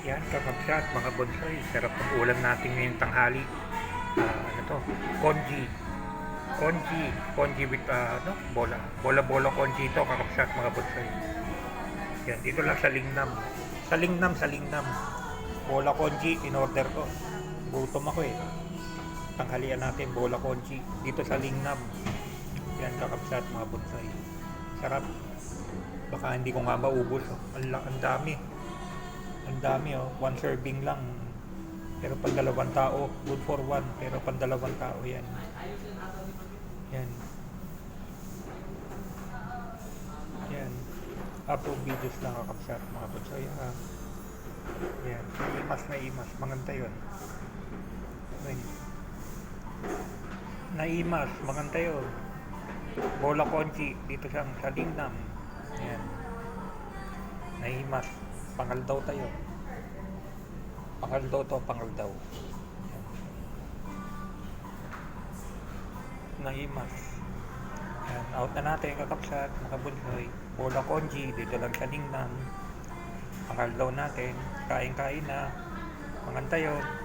Yan, kakabsat, mga bonsai. Sarap ng ulam natin ngayong tanghali. Ano to? Congee. Congee with bola. Bola-bola congee to, kakabsat, mga bonsai. Yan, dito lang sa Lingnam. Sa Lingnam. Bola congee, in-order ko. Gutom ako eh. Tanghalian natin, bola congee. Dito sa Lingnam. Yan, kakabsat, mga bonsai. Sarap. Baka hindi ko nga maubos. Oh. Ang dami. Ang dami oh. One serving lang. Pero pang dalawang tao. Good for one. Pero pang dalawang tao yan. Yan. Yan. Upload videos lang kakapsat mga bonsai. Yan. Naimas. Maganda yun. Ay. Naimas. Maganda yun. Bola congee. Dito siyang sa Lingnam. Yan. Naimas. Pangal daw tayo. Pangal daw. Yan. Naimas. Yan. Out na natin kakapsat, mga bonsai. Bola congee. Dito lang sa Lingnam. Pangal daw natin. Kain na. Maganda yun.